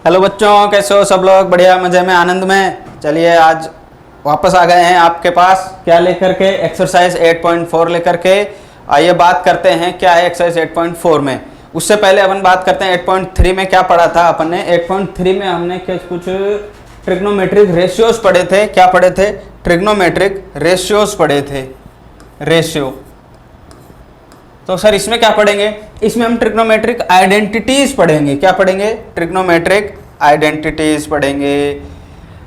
Hello बच्चों, कैसे हो सब लोग? बढ़िया, मजे में, आनंद में। चलिए आज वापस आ गए हैं आपके पास। क्या लेकर के? एक्सरसाइज 8.4 लेकर के। आइए बात करते हैं क्या है एक्सरसाइज 8.4 में। उससे पहले अपन बात करते हैं 8.3 में क्या पढ़ा था अपन ने। 8.3 में हमने कुछ ट्रिग्नोमेट्रिक रेशियोज पढ़े थे। क्या पढ़े थे? ट्रिग्नोमेट्रिक रेशियोज पढ़े थे। रेशियो। तो सर इसमें क्या पढ़ेंगे? इसमें हम ट्रिग्नोमेट्रिक आइडेंटिटीज पढ़ेंगे। क्या पढ़ेंगे? ट्रिग्नोमेट्रिक आइडेंटिटीज पढ़ेंगे।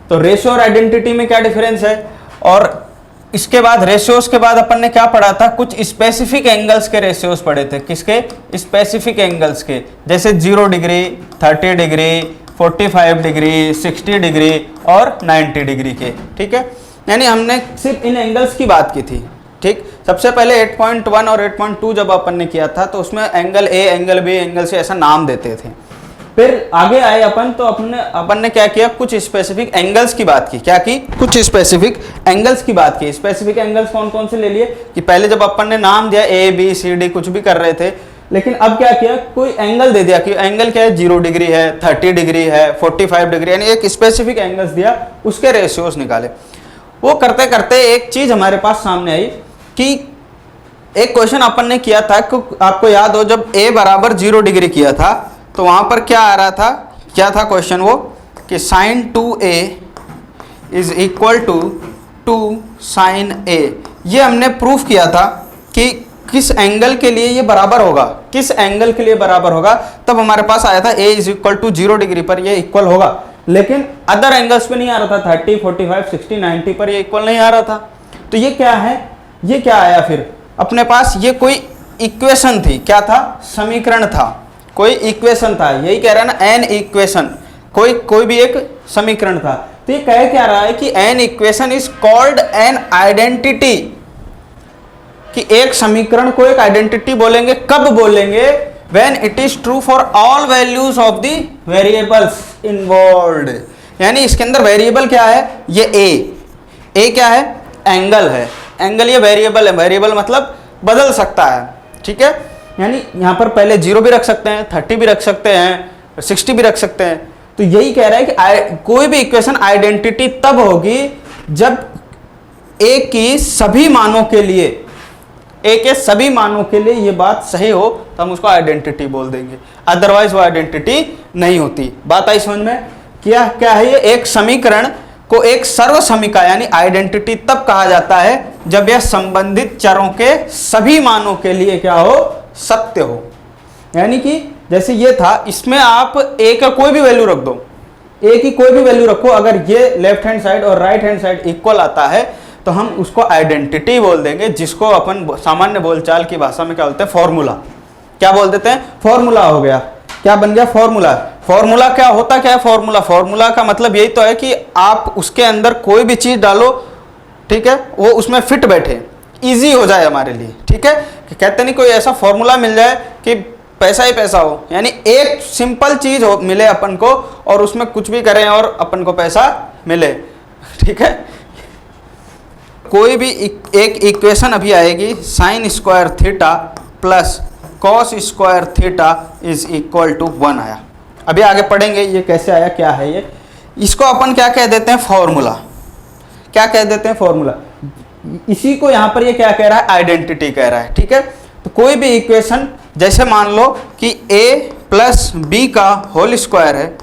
तो रेशियो और आइडेंटिटी में क्या डिफरेंस है? और इसके बाद रेशियोज के बाद अपन ने क्या पढ़ा था? कुछ स्पेसिफिक एंगल्स के रेशियोज पढ़े थे। किसके? स्पेसिफिक एंगल्स के, जैसे 0 डिग्री, 30 डिग्री, 45 डिग्री, 60 डिग्री और 90 डिग्री के। ठीक है, यानी हमने सिर्फ इन एंगल्स की बात की थी। ठीक, सबसे पहले 8.1 और 8.2 जब अपन ने किया था तो उसमें angle A, angle B, angle C ऐसा नाम देते थे। फिर आगे आए अपन तो अपन ने क्या किया? कुछ स्पेसिफिक एंगल्स की बात की। क्या की? कुछ स्पेसिफिक एंगल्स की बात की। स्पेसिफिक एंगल्स कौन कौन से ले लिए कि पहले जब अपन ने नाम दिया ए बी सी डी कुछ भी कर रहे थे, लेकिन अब क्या किया? कोई एंगल दे दिया कि एंगल क्या है? 0 डिग्री है, 30 डिग्री है, 45 डिग्री, यानी एक स्पेसिफिक एंगल्स दिया, उसके रेशियोज निकाले। वो करते करते एक चीज हमारे पास सामने आई कि एक क्वेश्चन अपन ने किया था, आपको याद हो जब a बराबर 0 डिग्री किया था तो वहां पर क्या आ रहा था? क्या था क्वेश्चन वो कि sin 2a is equal to 2 sin a। ये हमने प्रूफ किया था कि किस एंगल के लिए ये बराबर होगा, किस एंगल के लिए बराबर होगा। तब हमारे पास आया था a is equal to 0 degree पर ये इक्वल होगा, लेकिन अदर एंगल्स पे नहीं आ रहा था। 30, 45, 60, 90 पर ये इक्वल नहीं आ रहा था। तो ये क्या है? ये क्या आया फिर अपने पास? ये कोई इक्वेशन थी। क्या था? समीकरण था, कोई इक्वेशन था। यही कह रहा है ना, एन इक्वेशन, कोई भी एक समीकरण था। तो ये कह क्या रहा है कि an equation is called an identity, कि एक समीकरण को एक आइडेंटिटी बोलेंगे। कब बोलेंगे? When it is true for all values of the variables involved. यानी इसके अंदर वेरिएबल क्या है? ये ए क्या है? एंगल है। एंगल ये वेरिएबल है। वेरिएबल मतलब बदल सकता है। ठीक है, यानी यहां पर पहले 0 भी रख सकते हैं, 30 भी रख सकते हैं, 60 भी रख सकते हैं। तो यही कह रहा है कि कोई भी इक्वेशन आइडेंटिटी तब होगी जब ए की सभी मानों के लिए, ए के सभी मानों के लिए ये बात सही हो तो हम उसको आइडेंटिटी बोल देंगे, अदरवाइज वो आइडेंटिटी नहीं होती। बात आई समझ में? क्या है ये? एक समीकरण को एक सर्व समीका यानी आइडेंटिटी तब कहा जाता है जब यह संबंधित चरों के सभी मानों के लिए क्या हो? सत्य हो। यानी कि जैसे ये था, इसमें आप ए का कोई भी वैल्यू रख दो, ए की कोई भी वैल्यू रखो, अगर ये लेफ्ट हैंड साइड और राइट हैंड साइड इक्वल आता है तो हम उसको आइडेंटिटी बोल देंगे, जिसको अपन सामान्य बोलचाल की भाषा में क्या बोलते हैं? फॉर्मूला। क्या बोल देते हैं? फॉर्मूला हो गया। क्या बन गया? फॉर्मूला। फॉर्मूला क्या होता? क्या है फॉर्मूला? फॉर्मूला का मतलब यही तो है कि आप उसके अंदर कोई भी चीज डालो, ठीक है, वो उसमें फिट बैठे, इजी हो जाए हमारे लिए। ठीक है, कि कहते नहीं कोई ऐसा फॉर्मूला मिल जाए कि पैसा ही पैसा हो, यानी एक सिंपल चीज हो मिले अपन को और उसमें कुछ भी करें और अपन को पैसा मिले। ठीक है, कोई भी एक इक्वेशन अभी आएगी, sine square theta plus cos square theta is equal to 1 आया। अभी आगे पढ़ेंगे ये कैसे आया, क्या है ये। इसको अपन क्या कह देते हैं? फॉर्मूला। क्या कह देते हैं? फॉर्मूला। इसी को यहां पर ये क्या कह रहा है? आइडेंटिटी कह रहा है। ठीक है, तो कोई भी इक्वेशन, जैसे मान लो कि a प्लस बी का होल स्क्वायर है,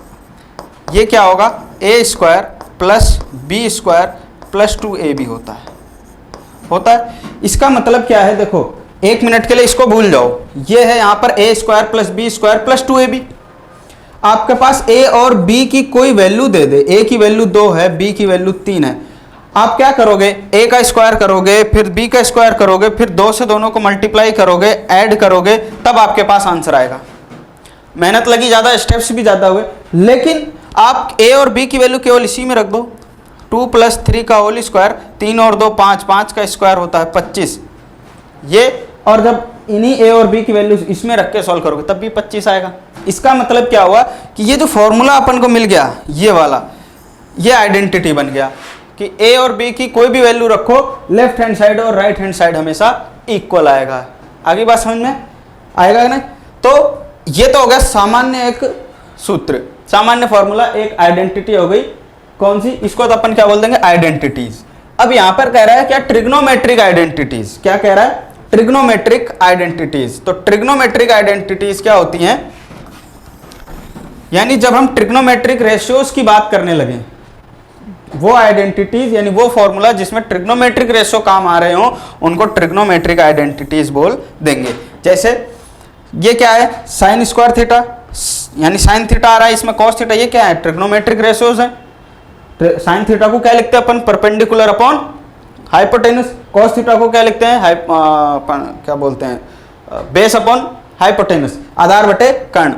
ये क्या होगा? A square plus B square plus 2ab होता है। इसका मतलब क्या है? देखो, एक मिनट के लिए इसको भूल जाओ। ये है यहां पर A square plus B square plus 2ab। आपके पास a और b की कोई वैल्यू दे दे, a की वैल्यू 2 है, b की वैल्यू 3 है। आप क्या करोगे? a का स्क्वायर करोगे, फिर b का स्क्वायर करोगे, फिर 2 से दोनों को मल्टीप्लाई करोगे, ऐड करोगे, तब आपके पास आंसर आएगा। मेहनत लगी ज़्यादा, स्टेप्स भी ज़्यादा हुए, लेकिन आप a और b की वैल्यू केवल इसी में रख दो। 2 + 3 का होल स्क्वायर, 3 और 2 5, 5 का स्क्वायर होता है 25। ये, और जब इन्हीं a और b की वैल्यू इसमें रख के सॉल्व करोगे तब भी 25 आएगा। इसका मतलब क्या हुआ कि ये जो फॉर्मूला अपन को मिल गया, ये वाला, ये आइडेंटिटी बन गया कि a और b की कोई भी वैल्यू रखो, लेफ्ट हैंड साइड और राइट हैंड साइड हमेशा इक्वल आएगा। आगे बात समझ में आएगा ना? तो ये तो हो गया सामान्य एक सूत्र। सामान्य फॉर्मूला एक आइडेंटिटी हो गई, कौन सी, इसको तो अपन क्या बोल देंगे, आइडेंटिटीज। अब यहां पर कह रहा है क्या, ट्रिग्नोमेट्रिक आइडेंटिटीज। क्या कह रहा है, ट्रिग्नोमेट्रिक आइडेंटिटीज। तो ट्रिग्नोमेट्रिक आइडेंटिटीज क्या होती हैं, यानी जब हम ट्रिग्नोमेट्रिक रेशियोज की बात करने लगे, वो आइडेंटिटीज यानी वो फॉर्मूला जिसमें ट्रिग्नोमेट्रिक रेशियो काम आ रहे हो, उनको ट्रिग्नोमेट्रिक आइडेंटिटीज बोल देंगे। जैसे ये क्या है, साइन स्क्वायर थीटा, यानी साइन थीटा आ रहा है, इसमें कॉस थीटा, ये क्या है, ट्रिग्नोमेट्रिक रेशियोज है। साइन थीटा को क्या लिखते हैं अपन, perpendicular upon hypotenuse. Cos theta को क्या लिखते हैं, क्या बोलते हैं, बेस अपॉन हाइपोटेनस, आधार बटे कर्ण।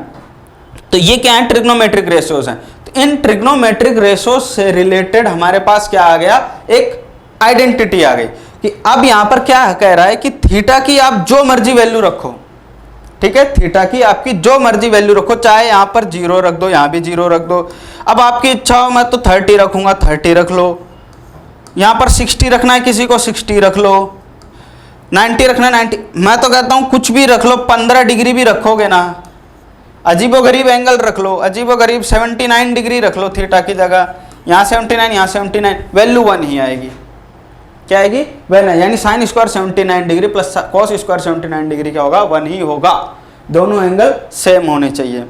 तो ये क्या है, ट्रिग्नोमेट्रिक रेशियोज हैं। तो इन ट्रिग्नोमेट्रिक रेशियोज से रिलेटेड हमारे पास क्या आ गया, एक आइडेंटिटी आ गई कि अब यहां पर क्या कह रहा है कि थीटा की आप जो मर्जी वैल्यू रखो, ठीक है, थीटा की आपकी जो मर्जी वैल्यू रखो, चाहे यहां पर 0 रख दो, यहां भी 0 रख दो। अब आपकी इच्छा हो, मैं तो 30 रखूंगा, 30 रख लो, यहां पर 60 रखना है किसी को, 60 रख लो, 90 रखना है 90, मैं तो कहता हूं कुछ भी रख लो, 15 डिग्री भी रखोगे ना, अजीबोगरीब एंगल रख लो, अजीबोगरीब 79 डिग्री रख लो थीटा की जगह, यहाँ 79 यहाँ 79, वैल्यू 1 ही आएगी। क्या आएगी, वन है, यानी sine square 79 degree plus cos square 79 degree क्या होगा, 1 ही होगा। दोनों एंगल सेम होने चाहिए,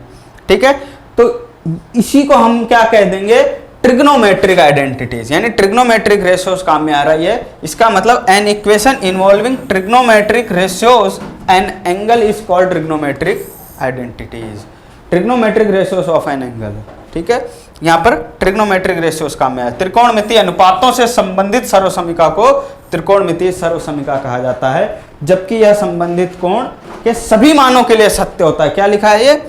ठीक है। तो इसी को हम क्या कह देंगे, ट्रिग्नोमेट्रिक आइडेंटिटीज, यानी ट्रिग्नोमेट्रिक रेशियोज काम में आ रही है। इसका मतलब an equation involving trigonometric ratios an angle is called trigonometric identities, trigonometric ratios of an angle, ठीक है। यहां पर ट्रिग्नोमेट्रिक रेशियोज काम में आया। त्रिकोणमितीय अनुपातों से संबंधित सर्वसमीका को त्रिकोणमितीय सर्वसमीका कहा जाता है, जबकि यह संबंधित कोण के सभी मानों के लिए सत्य होता है। क्या लिखा है ये,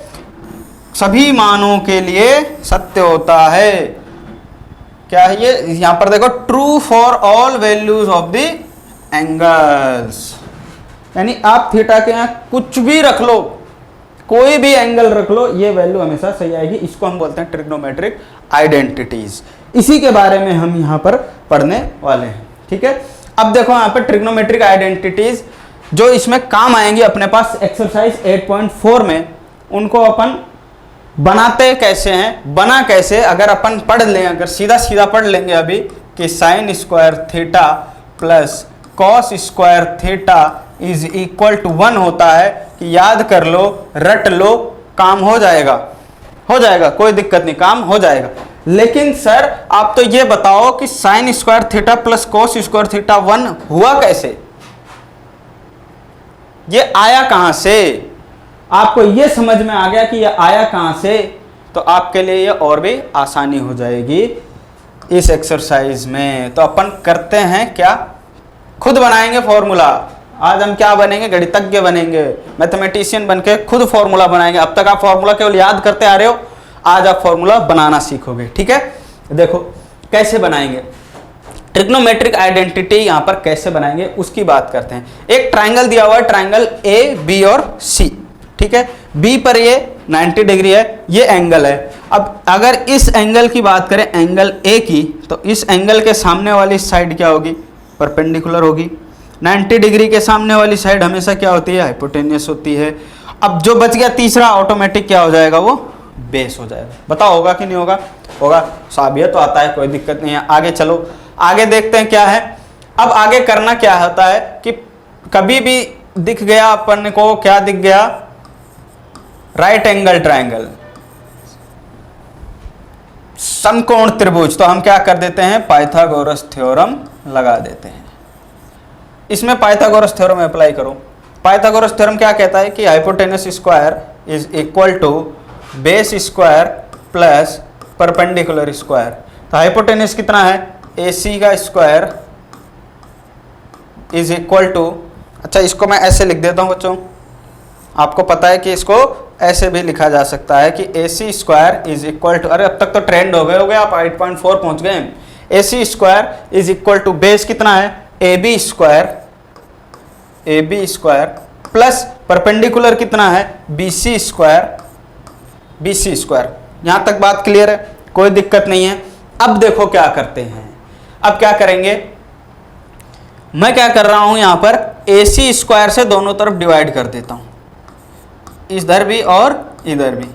सभी मानों के लिए सत्य होता है। क्या है ये, यहां पर देखो, true for all values of the angles, यानी आप थीटा के यहां कुछ भी रख लो, कोई भी एंगल रख लो, ये वैल्यू हमेशा सही आएगी। इसको हम बोलते हैं ट्रिग्नोमेट्रिक आइडेंटिटीज। इसी के बारे में हम यहां पर पढ़ने वाले हैं, ठीक है। अब देखो यहां पर ट्रिग्नोमेट्रिक आइडेंटिटीज जो इसमें काम आएंगी अपने पास एक्सरसाइज 8.4 में, उनको अपन बनाते कैसे हैं, बना कैसे, अगर अपन पढ़ लें, अगर सीधा सीधा पढ़ लेंगे अभी कि sine square theta plus cos square theta is equal to 1 होता है, कि याद कर लो, रट लो, काम हो जाएगा, हो जाएगा, कोई दिक्कत नहीं, काम हो जाएगा। लेकिन सर आप तो ये बताओ कि sine square theta plus cos square theta 1 हुआ कैसे, ये आया कहां से, आपको ये समझ में आ गया कि ये आया कहां से, तो आपके लिए ये और भी आसानी हो जाएगी इस एक्सरसाइज में। तो अपन करते हैं क्या, खुद बनाएंगे फॉर्मूला। आज हम क्या बनेंगे, गणितज्ञ बनेंगे, मैथमेटिशियन बनके खुद फॉर्मूला बनाएंगे। अब तक आप फॉर्मूला केवल याद करते आ रहे हो, आज आप फॉर्मूला बनाना सीखोगे, ठीक है। देखो कैसे बनाएंगे, ट्रिग्नोमेट्रिक आइडेंटिटी यहां पर कैसे बनाएंगे उसकी बात करते हैं। एक ट्राइंगल दिया हुआ है, ट्राइंगल ए बी और सी, ठीक है। बी पर ये 90 डिग्री है, ये एंगल है। अब अगर इस एंगल की बात करें, एंगल ए की, तो इस एंगल के सामने वाली साइड क्या होगी, परपेंडिकुलर होगी। 90 डिग्री के सामने वाली साइड हमेशा क्या होती है, हाइपोटेनियस होती है। अब जो बच गया तीसरा, ऑटोमेटिक क्या हो जाएगा, वो बेस हो जाएगा। बताओ होगा कि नहीं होगा, होगा। साबियत तो आता है, कोई दिक्कत नहीं है। आगे चलो, आगे देखते हैं क्या है। अब आगे करना क्या होता है कि कभी भी दिख गया अपन को, क्या दिख गया, राइट एंगल ट्राइंगल, समकोण त्रिभुज, तो हम क्या कर देते हैं, पाइथागोरस थ्योरम लगा देते हैं। इसमें पाइथागोरस थ्योरम अप्लाई करो। पाइथागोरस थ्योरम क्या कहता है कि hypotenuse square is equal to base square plus perpendicular square. तो हाइपोटेनस कितना है, AC का स्क्वायर इज इक्वल टू, अच्छा इसको मैं ऐसे लिख देता हूं बच्चों, आपको पता है कि इसको ऐसे भी लिखा जा सकता है कि AC square is equal to, अरे अब तक तो ट्रेंड हो गए आप 8.4 पहुंच गए। AC square is equal to base कितना है, AB स्क्वायर प्लस परपेंडिकुलर कितना है, BC स्क्वायर। यहां तक बात क्लियर है, कोई दिक्कत नहीं है। अब देखो क्या करते हैं, अब क्या करेंगे, मैं क्या कर रहा हूं यहां पर AC स्क्वायर से दोनों तरफ डिवाइड कर देता हूं, इधर भी और इधर भी।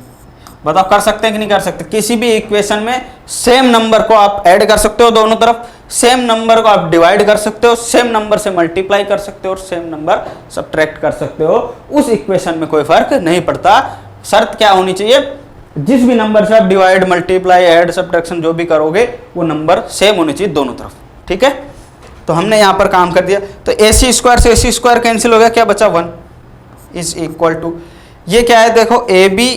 बताओ कर सकते हैं कि नहीं कर सकते? किसी भी इक्वेशन में सेम नंबर को आप ऐड कर सकते हो दोनों तरफ, सेम नंबर को आप डिवाइड कर सकते हो, सेम नंबर से मल्टीप्लाई कर सकते हो और सेम नंबर सब्ट्रैक्ट कर सकते हो। उस इक्वेशन में कोई फर्क नहीं पड़ता। शर्त क्या होनी चाहिए? जिस भी नंबर से आप डिवाइड, मल्टीप्लाई, ऐड, सब्ट्रैक्शन जो भी करोगे वो नंबर सेम होने चाहिए दोनों तरफ। ठीक है, तो हमने यहाँ पर काम कर दिया। तो AC स्क्वायर से AC स्क्वायर कैंसिल हो गया, क्या बचा? 1 इज इक्वल टू, ये क्या है देखो, AB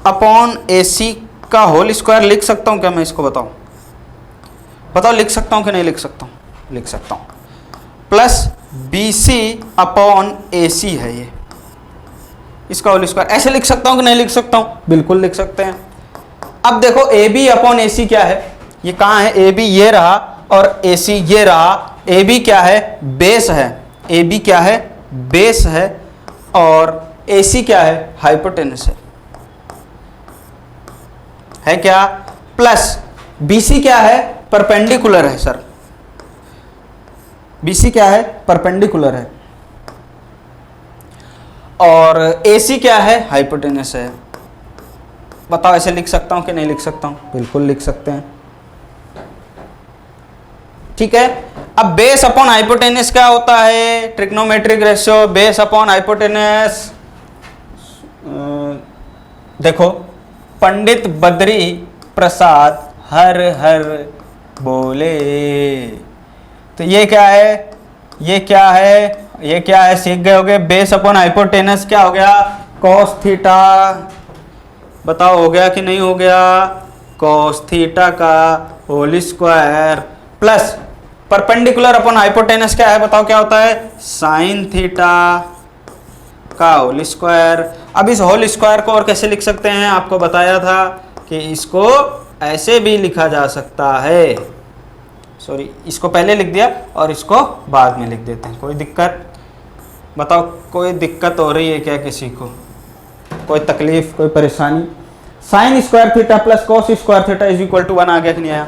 अपॉन AC का होल स्क्वायर लिख सकता हूँ क्या मैं इसको? बताओ लिख सकता हूँ कि नहीं लिख सकता हूँ? लिख सकता हूँ। प्लस BC अपॉन AC है ये, इसका होल स्क्वायर। ऐसे लिख सकता हूँ कि नहीं लिख सकता हूँ? बिल्कुल लिख सकते हैं। अब देखो AB अपॉन AC क्या है, ये कहाँ है? AB ये रहा और AC ये रहा। AB क्या है? बेस है। AB क्या है? बेस है। और AC क्या है? हाइपोटेनस है क्या? प्लस BC क्या है? परपेंडिकुलर है सर। BC क्या है? परपेंडिकुलर है। और AC क्या है? हाइपोटेनस है। बताओ ऐसे लिख सकता हूं कि नहीं लिख सकता हूं? बिल्कुल लिख सकते हैं। ठीक है, अब बेस अपॉन हाइपोटेनस क्या होता है? Trigonometric ratio base upon hypotenuse. देखो, पंडित बद्री प्रसाद हर हर बोले। तो ये क्या है? ये क्या है? ये क्या है? सीख गए होगे। बेस अपॉन हाइपोटेनस क्या हो गया? Cos theta. बताओ हो गया कि नहीं हो गया? कॉस थीटा का whole square plus perpendicular upon hypotenuse क्या है? बताओ क्या होता है? साइन थीटा का होल स्क्वायर। अब इस होल स्क्वायर को और कैसे लिख सकते हैं? आपको बताया था कि इसको ऐसे भी लिखा जा सकता है। सॉरी, इसको पहले लिख दिया और इसको बाद में लिख देते हैं। कोई दिक्कत? बताओ कोई दिक्कत हो रही है क्या किसी को? कोई तकलीफ, कोई परेशानी? Sine square theta plus cos square theta is equal to 1 आ गया कि नहीं आया?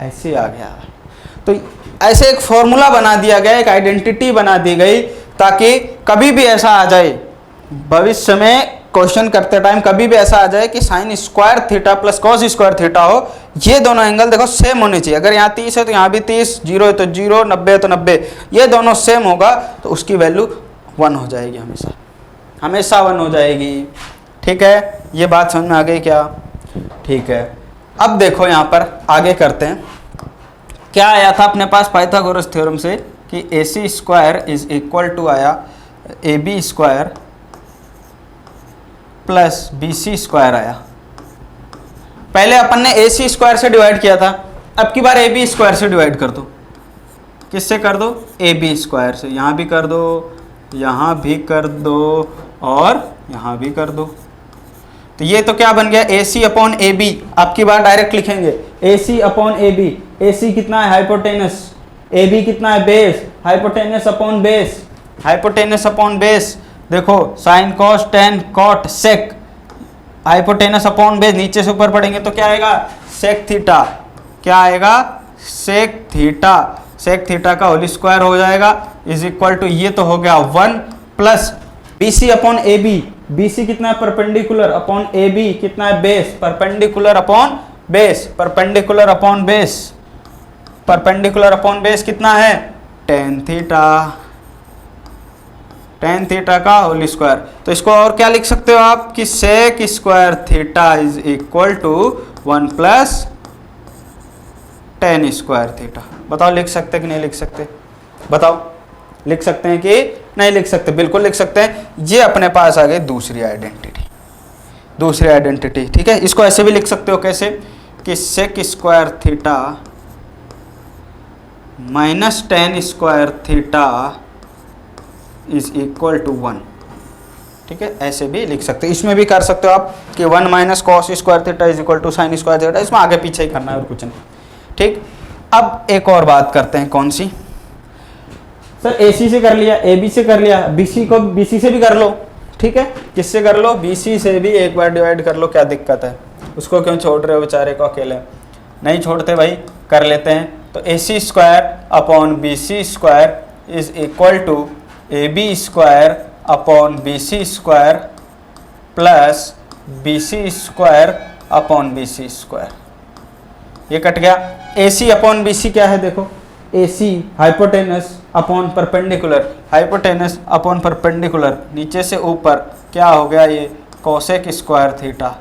ऐसे आ गया। तो ऐसे एक फॉर्मूला बना दिया गया, एक आइडेंटिटी बना दी गई, ताकि कभी भी ऐसा आ जाए भविष्य में क्वेश्चन करते टाइम, कभी भी ऐसा आ जाए कि sine square theta plus cos square theta हो, ये दोनों एंगल देखो सेम होने चाहिए। अगर यहाँ 30 है तो यहाँ भी 30, 0 है तो 0, 90 है तो 90, ये दोनों सेम होगा तो उसकी वैल्यू 1 हो जाएगी। हमेशा हमेशा 1 हो जाएगी। ठीक है, ये बात समझ में आ गई क्या? ठीक है, अब देखो यहाँ पर आगे करते हैं। क्या आया था अपने पास पाइथागोरस थ्योरम से कि AC square is equal to आया AB square plus BC square आया। पहले अपन ने AC स्क्वायर से डिवाइड किया था, अब की बार AB स्क्वायर से डिवाइड कर दो। किससे कर दो? AB स्क्वायर से। यहाँ भी कर दो, यहाँ भी कर दो और यहाँ भी कर दो। तो ये तो क्या बन गया? AC upon AB। अब की बार डायरेक्ट लिखेंगे AC अपॉन AB। AC कितना है? हाइपोटेनस। AB कितना है? Base. Hypotenuse upon base. Hypotenuse upon base. देखो sine cos tan cot sec. Hypotenuse upon base, नीचे से ऊपर पढ़ेंगे तो क्या आएगा? Sec theta. क्या आएगा? Sec theta. सेक थीटा का होल स्क्वायर हो जाएगा इज इक्वल टू, ये तो हो गया 1 plus BC upon AB। BC कितना है? परपेंडिकुलर अपॉन AB कितना है? Base. Perpendicular upon base. Perpendicular upon base. Perpendicular upon base कितना है? Tan theta. टेन थीटा का होल स्क्वायर। तो इसको और क्या लिख सकते हो आप कि sec square theta is equal to 1 plus tan square theta. बताओ लिख सकते कि नहीं लिख सकते? बताओ लिख सकते हैं कि नहीं लिख सकते? बिल्कुल लिख सकते हैं। ये अपने पास आ गई दूसरी आइडेंटिटी। दूसरी आइडेंटिटी, ठीक है। इसको ऐसे भी लिख सकते हो, कैसे कि sec square theta minus tan square theta is equal to 1। ठीक है, ऐसे भी लिख सकते हो। इसमें भी कर सकते हो आप कि 1 minus cos square theta is equal to sine square theta. इसमें आगे पीछे ही करना है और कुछ नहीं। ठीक, अब एक और बात करते हैं। कौन सी? सर AC से कर लिया, AB से कर लिया, BC को BC से भी कर लो। ठीक है, किससे कर लो? BC से भी एक बार डिवाइड कर लो, क्या दिक्कत है? उसको क्यों छोड़ रहे हो बेचारे को अकेले? नहीं छोड़ते भाई, कर लेते हैं। तो AC square upon BC square is equal to AB square upon BC square plus BC square upon BC square, ये कट गया। AC अपॉन BC क्या है देखो, AC hypotenuse upon perpendicular, hypotenuse upon perpendicular, नीचे से ऊपर क्या हो गया ये cosec square theta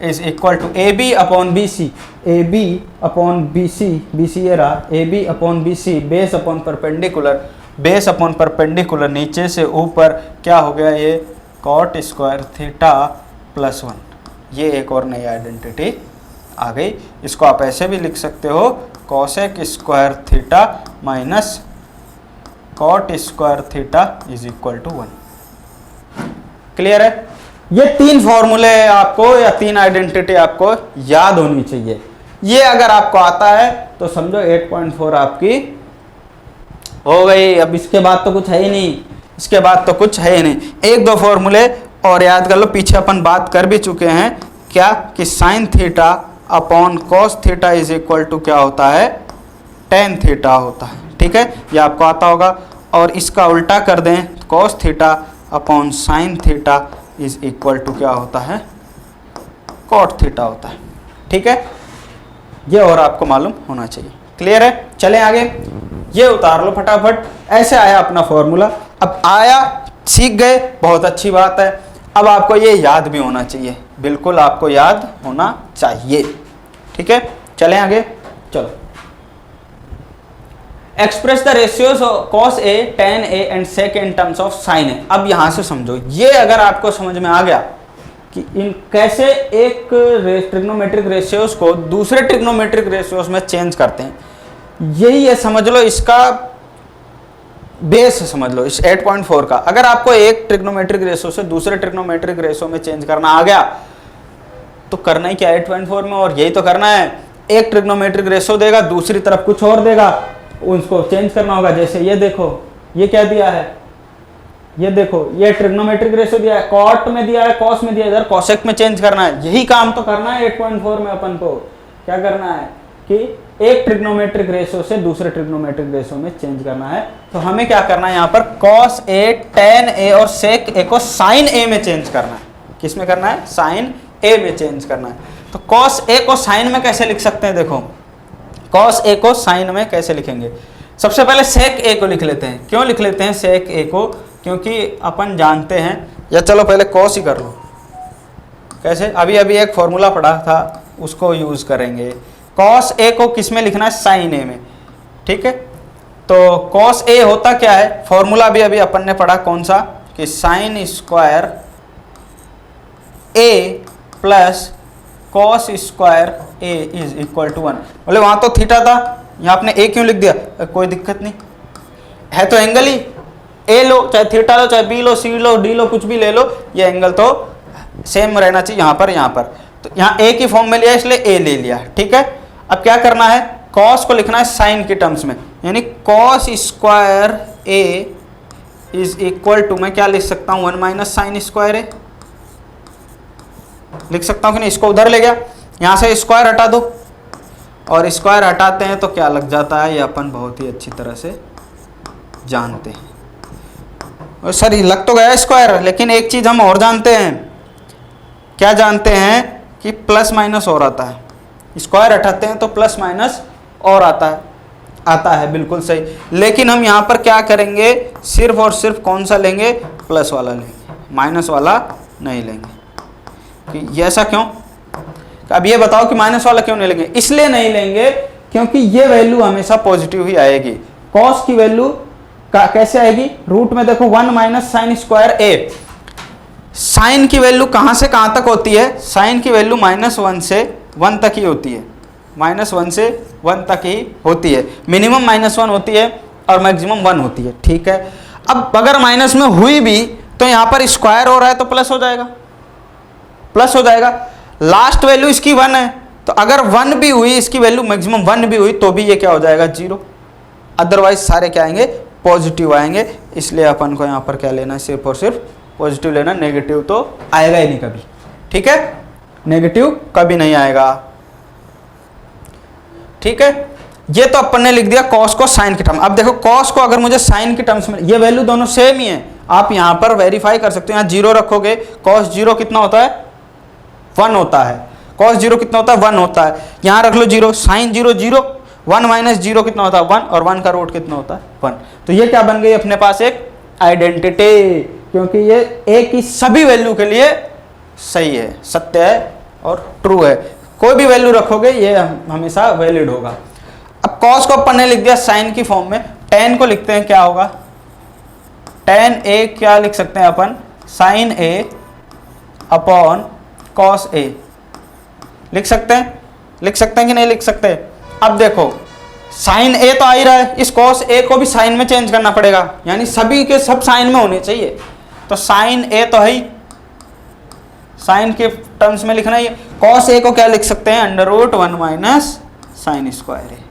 is equal to AB upon BC, AB upon BC, BC ये रहा, AB upon BC base upon perpendicular, base upon perpendicular, नीचे से ऊपर क्या हो गया ये कॉट स्क्वायर थीटा प्लस 1। ये एक और नई आइडेंटिटी आ गई। इसको आप ऐसे भी लिख सकते हो cosec square theta minus cot square theta is equal to 1। Clear है? ये तीन फॉर्मूले आपको या तीन आइडेंटिटी आपको याद होनी चाहिए। ये अगर आपको आता है तो समझो 8.4 आपकी हो गई। अब इसके बाद तो कुछ है ही नहीं, इसके बाद तो कुछ है ही नहीं। एक दो फॉर्मूले और याद कर लो, पीछे अपन बात कर भी चुके हैं क्या कि sine theta upon cos theta is equal to क्या होता है, टेन थीटा होता है। ठीक है, ये आपको आता होगा। और इसका उल्टा कर दें, cos theta upon sine theta is equal to क्या होता है, कॉट थीटा होता है। ठीक है, ये और आपको मालूम होना चाहिए। क्लियर है? चलें आगे, ये उतार लो फटाफट। ऐसे आया अपना फॉर्मूला, अब आया, सीख गए, बहुत अच्छी बात है। अब आपको ये याद भी होना चाहिए, बिल्कुल आपको याद होना चाहिए। ठीक है, चलें आगे। चलो, express the ratios cos A, tan A and sec in terms of sine A. अब यहां से समझो, ये अगर आपको समझ में आ गया कि इन कैसे एक ट्रिग्नोमेट्रिक रेशियोज को दूसरे ट्रिग्नोमेट्रिक रेशियोज में चेंज करते हैं, यही है, समझ लो इसका बेस समझ लो इस 8.4 का। अगर आपको एक ट्रिग्नोमेट्रिक रेशियो से दूसरे ट्रिग्नोमेट्रिक रेशियो में चेंज करना आ गया तो करना ही क्या 8.4 में, और यही तो करना है। एक ट्रिग्नोमेट्रिक रेशियो देगा, दूसरी तरफ कुछ और देगा, उसको चेंज करना होगा। जैसे ये देखो, ये क्या दिया है, ये देखो, ये ट्रिग्नोमेट्रिक रेशियो दिया है, कॉट में दिया है, कॉस में दिया है, इधर कॉसेक में चेंज करना है। यही काम तो करना है 8.4 में। अपन को क्या करना है कि एक ट्रिग्नोमेट्रिक रेशियो से दूसरे ट्रिग्नोमेट्रिक रेशियो में चेंज करना है। तो हमें क्या करना है, यहाँ पर कॉस ए, टेन ए और सेक ए को साइन ए में चेंज करना है। किस में करना है, साइन ए में चेंज करना है। तो कॉस ए को साइन में कैसे लिख सकते हैं, देखो कॉस ए को साइन में कैसे लिखेंगे। सबसे पहले सेक ए को लिख लेते हैं। क्यों लिख लेते हैं सेक ए को, क्योंकि अपन जानते हैं, या चलो पहले कॉस ही कर लो। कैसे, अभी अभी एक फॉर्मूला पढ़ा था, उसको यूज करेंगे। कॉस ए को किस में लिखना है, साइन ए में। ठीक है, तो कॉस ए होता क्या है, फॉर्मूला भी अभी अपन ने पढ़ा, कौन सा, कि sine square A plus cos square A is equal to 1। बोले वहां तो थीटा था, यहाँ आपने ए क्यों लिख दिया, कोई दिक्कत नहीं है, तो एंगल ही ए लो, चाहे थीटा लो, चाहे बी लो, सी लो, डी लो, कुछ भी ले लो, ये एंगल तो सेम रहना चाहिए यहाँ पर, यहाँ पर। तो यहाँ ए की फॉर्म में लिया, इसलिए ए ले लिया। ठीक है, अब क्या करना है, कॉस को लिखना है साइन के टर्म्स में, यानी cos square A is equal to, मैं क्या लिख सकता हूँ, 1 माइनस साइन स्क्वायर ए लिख सकता हूँ कि नहीं। इसको उधर ले गया, यहाँ से स्क्वायर हटा दो, और स्क्वायर हटाते हैं तो क्या लग जाता है, ये अपन बहुत ही अच्छी तरह से जानते हैं। और सर ये लग तो गया स्क्वायर, लेकिन एक चीज़ हम और जानते हैं, क्या जानते हैं कि प्लस माइनस और आता है। स्क्वायर हटाते हैं तो प्लस माइनस और आता है, बिल्कुल सही। लेकिन हम यहाँ पर क्या करेंगे, सिर्फ और सिर्फ कौन सा लेंगे, प्लस वाला लेंगे, माइनस वाला नहीं लेंगे। कि ये ऐसा क्यों, अब ये बताओ कि माइनस वाला क्यों नहीं लेंगे। इसलिए नहीं लेंगे क्योंकि ये वैल्यू हमेशा पॉजिटिव ही आएगी। कॉस की वैल्यू कैसे आएगी, रूट में देखो 1 माइनस साइन स्क्वायर ए। साइन की वैल्यू कहाँ से कहाँ तक होती है, साइन की वैल्यू -1 से 1 तक ही होती है, -1 से 1 तक ही होती है। मिनिमम -1 होती है और मैक्सिमम 1 होती है। ठीक है, अब अगर माइनस में हुई भी तो यहाँ पर स्क्वायर हो रहा है तो प्लस हो जाएगा, प्लस हो जाएगा। लास्ट वैल्यू इसकी 1 है, तो अगर 1 भी हुई, इसकी वैल्यू मैक्सिमम 1 भी हुई, तो भी ये क्या हो जाएगा, 0। अदरवाइज सारे क्या आएंगे, पॉजिटिव आएंगे। इसलिए अपन को यहाँ पर क्या लेना है, सिर्फ और सिर्फ पॉजिटिव लेना, नेगेटिव तो आएगा ही नहीं कभी। ठीक है, नेगेटिव कभी नहीं आएगा। ठीक है, ये तो अपन ने लिख दिया कॉस को साइन के टर्म। अब देखो कॉस को अगर मुझे साइन के टर्म्स में, ये वैल्यू दोनों सेम ही है, आप यहाँ पर वेरीफाई कर सकते हो। यहाँ 0 रखोगे, कॉस 0 कितना होता है, 1 होता है। कॉस 0 कितना होता है 1 होता है। यहाँ रख लो 0, साइन 0 0, 1 माइनस 0 कितना होता है 1, और 1 का रूट कितना होता है 1। तो ये क्या बन गई अपने पास एक आइडेंटिटी, क्योंकि ये ए की सभी वैल्यू के लिए सही है, सत्य है और ट्रू है। कोई भी वैल्यू रखोगे ये हमेशा वैलिड होगा। अब कॉस को अपन ने लिख दिया साइन की फॉर्म में, tan को लिखते हैं, क्या होगा tan a, क्या लिख सकते हैं अपन sine a upon cos a, लिख सकते हैं कि नहीं लिख सकते। अब देखो साइन a तो आ ही रहा है, इस कॉस a को भी साइन में चेंज करना पड़ेगा, यानी सभी के सब साइन में होने चाहिए। तो साइन a तो है ही, साइन के टर्म्स में लिखना है। कॉस a को क्या लिख सकते हैं under root 1 minus sine square a,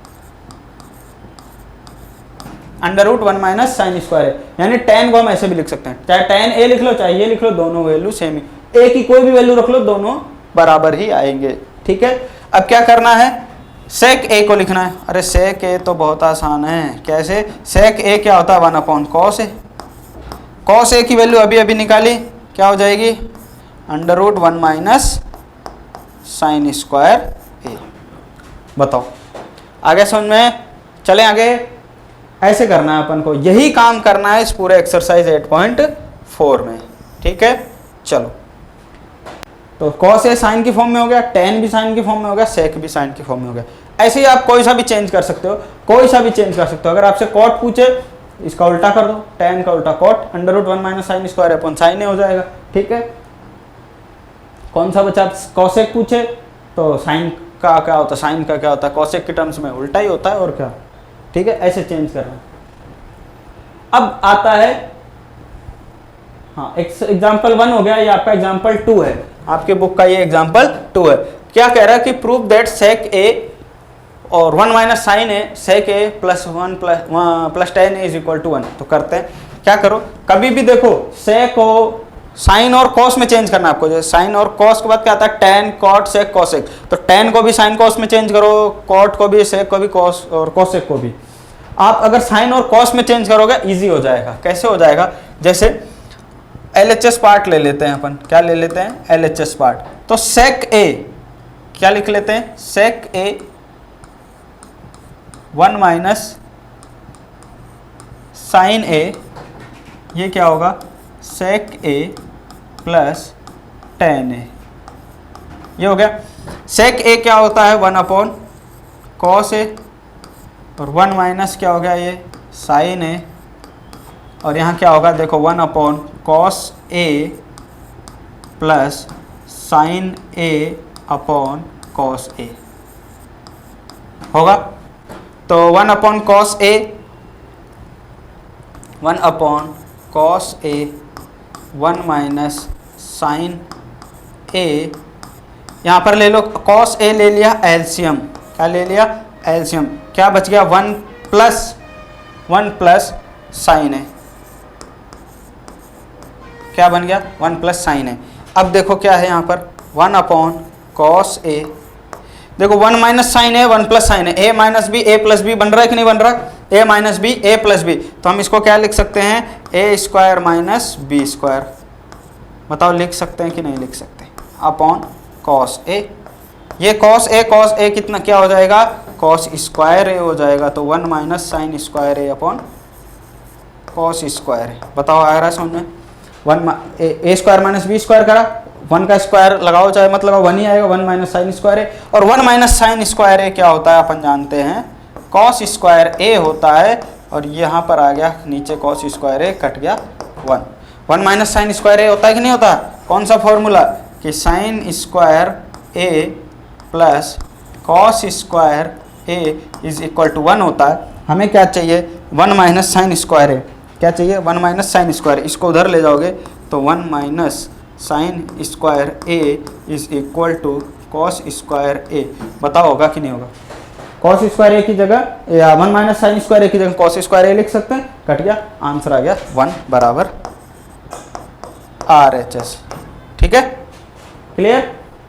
under root 1 minus sine square है। यानी tan को हम ऐसे भी लिख सकते हैं, चाहे tan a लिख लो चाहे ये लिख लो, दोनों वैल्यू सेम ही, a की कोई भी वैल्यू रख लो दोनों बराबर ही आएंगे। ठीक है, अब क्या करना है sec a को लिखना है। अरे sec a तो बहुत आसान है, कैसे sec a क्या होता है 1 upon cos a, cos a की वैल्यू अभी अभी निकाली, क्या हो जाएगी under root 1 minus sine square a। बताओ आगे समझ में, चलें आगे। ऐसे करना है अपन को, यही काम करना है इस पूरे एक्सरसाइज 8.4 में। ठीक है, चलो तो कॉस ए साइन की फॉर्म में हो गया, tan भी साइन की फॉर्म में हो गया, सेक भी साइन की फॉर्म में हो गया। ऐसे ही आप कोई सा भी चेंज कर सकते हो, कोई सा भी चेंज कर सकते हो। अगर आपसे कॉट पूछे इसका उल्टा कर दो, tan का उल्टा cot, under root 1 minus sine square upon sine A हो जाएगा। ठीक है, कौन सा बचा, कॉसेक पूछे तो साइन का क्या होता है, साइन का क्या होता है कॉसेक के टर्म्स में उल्टा ही होता है और क्या। ठीक है, ऐसे चेंज करना। अब आता है हाँ एग्जाम्पल 1 हो गया, ये आपका एग्जाम्पल 2 है, आपके बुक का ये एग्जाम्पल 2 है। क्या कह रहा है कि प्रूव दैट सेक ए और 1 minus sine A sec A plus 1 plus tan is equal to 1। तो करते हैं, क्या करो कभी भी देखो सेक को साइन और कॉस में चेंज करना आपको, जैसे साइन और कॉस के बाद क्या आता है tan cot sec cosec, तो tan को भी साइन कॉस में चेंज करो, cot को भी sec को भी cos और cosec को भी। आप अगर साइन और कॉस में चेंज करोगे इजी हो जाएगा। कैसे हो जाएगा, जैसे LHS पार्ट ले लेते हैं अपन, क्या ले लेते हैं LHS पार्ट। तो sec a क्या लिख लेते हैं sec a 1 minus sine a, ये क्या होगा sec a plus tan a, ये हो गया। sec a क्या होता है 1 अपॉन cos a, और 1 माइनस क्या हो गया ये साइन a, और यहाँ क्या होगा देखो 1 upon cos a plus sine a upon cos a होगा। तो 1 upon cos a, 1 upon cos a 1 minus sine a, यहाँ पर ले लो cos a ले लिया एलसीएम, क्या ले लिया एलसीएम, क्या बच गया 1 प्लस साइन a, क्या बन गया 1 प्लस साइन a। अब देखो क्या है यहाँ पर 1 अपॉन cos a, देखो 1 minus sine a 1 plus sine a minus B a plus B बन रहा है कि नहीं बन रहा, a minus B a plus B, तो हम इसको क्या लिख सकते हैं a square minus B square. बताओ लिख सकते हैं कि नहीं लिख सकते, अपॉन cos a, ये cos a कितना क्या हो जाएगा cos स्क्वायर a हो जाएगा, तो 1 minus sine square a upon cos square a। बताओ आ रहा है समझ में, 1 a square minus B square करा, 1 का स्क्वायर लगाओ चाहे मत लगाओ 1 ही आएगा, 1 माइनस साइन स्क्वायर ए, और 1 माइनस साइन स्क्वायर ए क्या होता है अपन जानते हैं cos स्क्वायर ए होता है, और यहाँ पर आ गया नीचे cos स्क्वायर ए कट गया 1 माइनस साइन स्क्वायर ए होता है कि नहीं होता, कौन सा फॉर्मूला कि sine square A plus cos square A is equal to 1 होता है। हमें क्या चाहिए 1 माइनस साइन स्क्वायर ए, क्या चाहिए 1 माइनस साइन स्क्वायर, इसको उधर ले जाओगे तो 1 minus sine square A is equal to cos square A. बताओ होगा कि नहीं होगा, कॉस स्क्वायर ए की जगह या 1 माइनस साइन स्क्वायर ए की जगह कॉस स्क्वायर ए लिख सकते हैं, कट गया, आंसर आ गया 1 बराबर RHS। ठीक है, क्लियर।